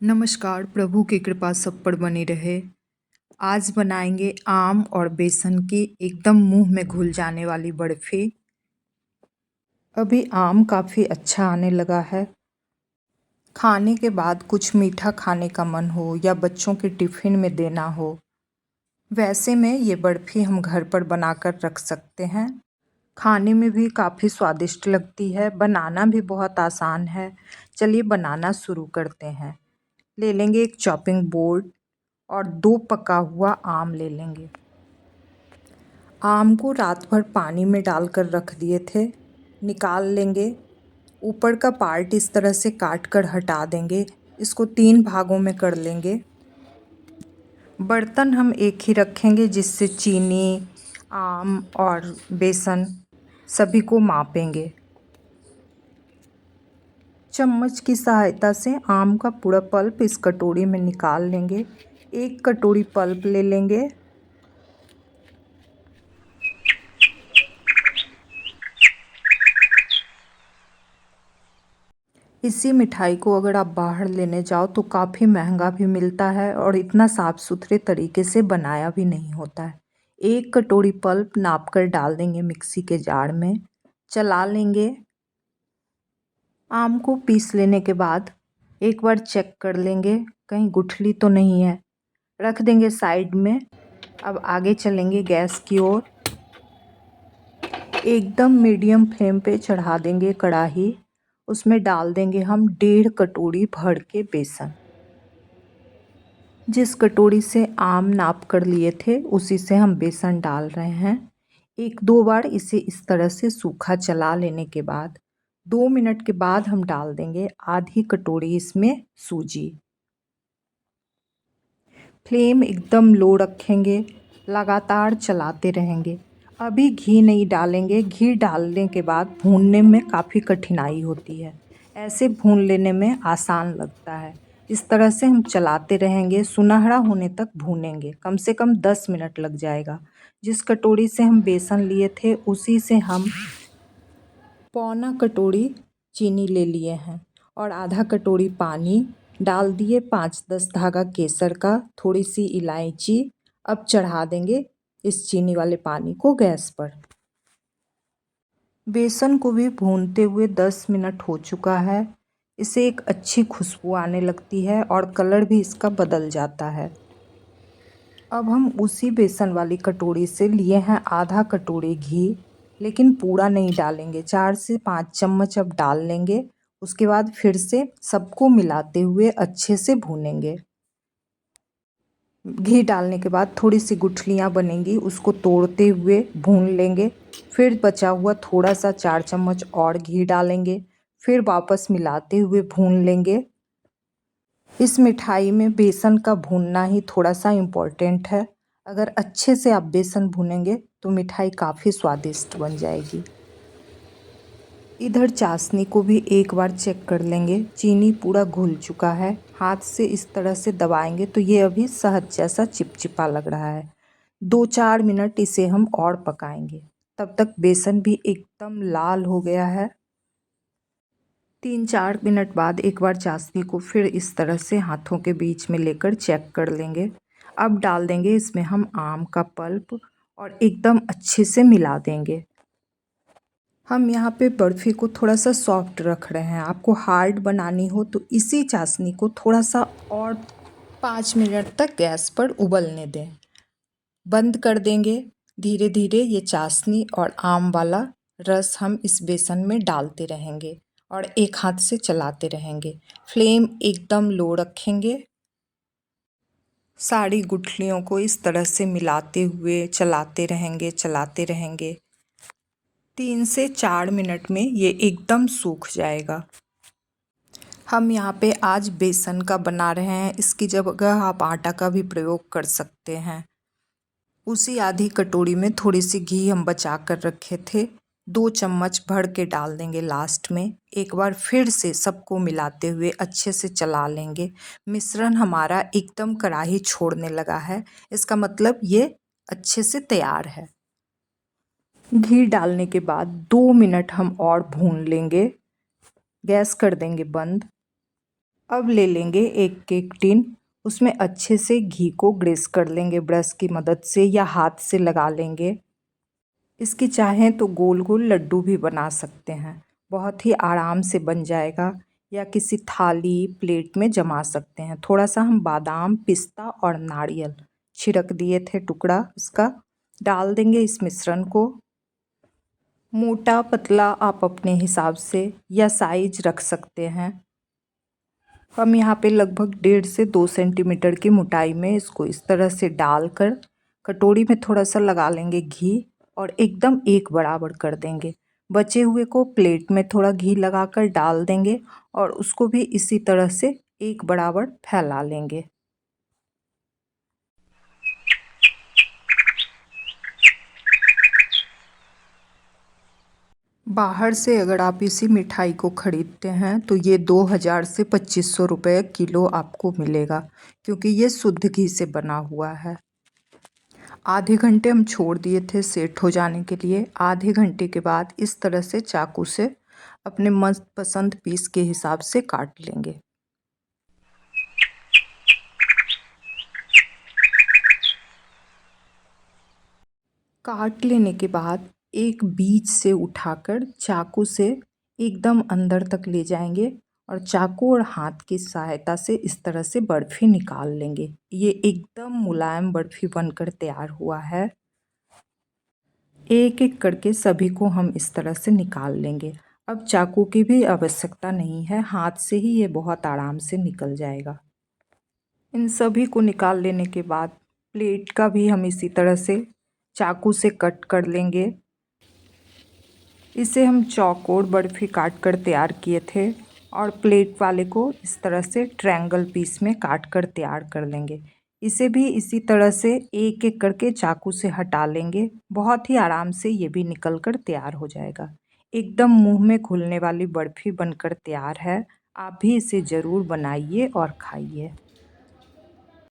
नमस्कार। प्रभु की कृपा सब पर बनी रहे। आज बनाएंगे आम और बेसन की एकदम मुंह में घुल जाने वाली बर्फी। अभी आम काफ़ी अच्छा आने लगा है। खाने के बाद कुछ मीठा खाने का मन हो या बच्चों के टिफ़िन में देना हो, वैसे में ये बर्फ़ी हम घर पर बनाकर रख सकते हैं। खाने में भी काफ़ी स्वादिष्ट लगती है, बनाना भी बहुत आसान है। चलिए बनाना शुरू करते हैं। ले लेंगे एक चॉपिंग बोर्ड और 2 पका हुआ आम ले लेंगे। आम को रात भर पानी में डालकर रख दिए थे, निकाल लेंगे। ऊपर का पार्ट इस तरह से काट कर हटा देंगे। इसको 3 भागों में कर लेंगे। बर्तन हम एक ही रखेंगे जिससे चीनी, आम और बेसन सभी को मापेंगे। चम्मच की सहायता से आम का पूरा पल्प इस कटोरी में निकाल लेंगे। 1 कटोरी पल्प ले लेंगे। इसी मिठाई को अगर आप बाहर लेने जाओ तो काफ़ी महंगा भी मिलता है और इतना साफ़ सुथरे तरीके से बनाया भी नहीं होता है। 1 कटोरी पल्प नाप कर डाल देंगे मिक्सी के जार में, चला लेंगे। आम को पीस लेने के बाद एक बार चेक कर लेंगे कहीं गुठली तो नहीं है, रख देंगे साइड में। अब आगे चलेंगे गैस की ओर। एकदम मीडियम फ्लेम पे चढ़ा देंगे कढ़ाई। उसमें डाल देंगे हम 1.5 कटोरी भर के बेसन। जिस कटोरी से आम नाप कर लिए थे उसी से हम बेसन डाल रहे हैं। 1-2 बार इसे इस तरह से सूखा चला लेने के बाद 2 मिनट के बाद हम डाल देंगे आधी कटोरी इसमें सूजी। फ्लेम एकदम लो रखेंगे, लगातार चलाते रहेंगे। अभी घी नहीं डालेंगे, घी डालने के बाद भूनने में काफ़ी कठिनाई होती है। ऐसे भून लेने में आसान लगता है। इस तरह से हम चलाते रहेंगे, सुनहरा होने तक भूनेंगे। कम से कम 10 मिनट लग जाएगा। जिस कटोरी से हम बेसन लिए थे उसी से हम पौना कटोरी चीनी ले लिए हैं और आधा कटोरी पानी डाल दिए। 5-10 धागा केसर का, थोड़ी सी इलायची। अब चढ़ा देंगे इस चीनी वाले पानी को गैस पर। बेसन को भी भूनते हुए 10 मिनट हो चुका है। इसे एक अच्छी खुशबू आने लगती है और कलर भी इसका बदल जाता है। अब हम उसी बेसन वाली कटोरी से लिए हैं आधा कटोरी घी, लेकिन पूरा नहीं डालेंगे। 4 से 5 चम्मच अब डाल लेंगे। उसके बाद फिर से सबको मिलाते हुए अच्छे से भूनेंगे। घी डालने के बाद थोड़ी सी गुठलियाँ बनेंगी, उसको तोड़ते हुए भून लेंगे। फिर बचा हुआ थोड़ा सा 4 चम्मच और घी डालेंगे। फिर वापस मिलाते हुए भून लेंगे। इस मिठाई में बेसन का भूनना ही थोड़ा सा इम्पोर्टेंट है। अगर अच्छे से आप बेसन भूनेंगे तो मिठाई काफ़ी स्वादिष्ट बन जाएगी। इधर चाशनी को भी एक बार चेक कर लेंगे। चीनी पूरा घुल चुका है। हाथ से इस तरह से दबाएंगे तो ये अभी शहद जैसा चिपचिपा लग रहा है। 2-4 मिनट इसे हम और पकाएंगे। तब तक बेसन भी एकदम लाल हो गया है। 3-4 मिनट बाद एक बार चाशनी को फिर इस तरह से हाथों के बीच में लेकर चेक कर लेंगे। अब डाल देंगे इसमें हम आम का पल्प और एकदम अच्छे से मिला देंगे। हम यहाँ पे बर्फ़ी को थोड़ा सा सॉफ्ट रख रहे हैं। आपको हार्ड बनानी हो तो इसी चाशनी को थोड़ा सा और 5 मिनट तक गैस पर उबलने दें। बंद कर देंगे। धीरे धीरे ये चाशनी और आम वाला रस हम इस बेसन में डालते रहेंगे और एक हाथ से चलाते रहेंगे। फ्लेम एकदम लो रखेंगे। सारी गुठलियों को इस तरह से मिलाते हुए चलाते रहेंगे। 3 से 4 मिनट में ये एकदम सूख जाएगा। हम यहाँ पे आज बेसन का बना रहे हैं, इसकी जगह आप आटा का भी प्रयोग कर सकते हैं। उसी आधी कटोरी में थोड़ी सी घी हम बचा कर रखे थे, 2 चम्मच भर के डाल देंगे लास्ट में। एक बार फिर से सबको मिलाते हुए अच्छे से चला लेंगे। मिश्रण हमारा एकदम कढ़ाई छोड़ने लगा है, इसका मतलब ये अच्छे से तैयार है। घी डालने के बाद 2 मिनट हम और भून लेंगे। गैस कर देंगे बंद। अब ले लेंगे एक केक टिन, उसमें अच्छे से घी को ग्रेस कर लेंगे ब्रश की मदद से या हाथ से लगा लेंगे। इसकी चाहें तो गोल गोल लड्डू भी बना सकते हैं, बहुत ही आराम से बन जाएगा। या किसी थाली प्लेट में जमा सकते हैं। थोड़ा सा हम बादाम पिस्ता और नारियल छिड़क दिए थे, टुकड़ा उसका डाल देंगे इस मिश्रण को। मोटा पतला आप अपने हिसाब से या साइज रख सकते हैं। हम यहाँ पे लगभग 1.5 से 2 सेंटीमीटर की मोटाई में इसको इस तरह से डालकर कटोरी में थोड़ा सा लगा लेंगे घी और एकदम एक बराबर कर देंगे। बचे हुए को प्लेट में थोड़ा घी लगाकर डाल देंगे और उसको भी इसी तरह से एक बराबर फैला लेंगे। बाहर से अगर आप इसी मिठाई को ख़रीदते हैं तो ये 2000 से 2500 रुपये किलो आपको मिलेगा, क्योंकि ये शुद्ध घी से बना हुआ है। आधे घंटे हम छोड़ दिए थे सेट हो जाने के लिए। आधे घंटे के बाद इस तरह से चाकू से अपने मस्त पसंद पीस के हिसाब से काट लेंगे। काट लेने के बाद एक बीच से उठाकर चाकू से एकदम अंदर तक ले जाएंगे और चाकू और हाथ की सहायता से इस तरह से बर्फ़ी निकाल लेंगे। ये एकदम मुलायम बर्फ़ी बनकर तैयार हुआ है। एक एक करके सभी को हम इस तरह से निकाल लेंगे। अब चाकू की भी आवश्यकता नहीं है, हाथ से ही ये बहुत आराम से निकल जाएगा। इन सभी को निकाल लेने के बाद प्लेट का भी हम इसी तरह से चाकू से कट कर लेंगे। इसे हम चौकोर बर्फ़ी काट कर तैयार किए थे और प्लेट वाले को इस तरह से ट्रायंगल पीस में काट कर तैयार कर लेंगे। इसे भी इसी तरह से एक एक करके चाकू से हटा लेंगे। बहुत ही आराम से ये भी निकल कर तैयार हो जाएगा। एकदम मुंह में घुलने वाली बर्फ़ी बनकर तैयार है। आप भी इसे ज़रूर बनाइए और खाइए।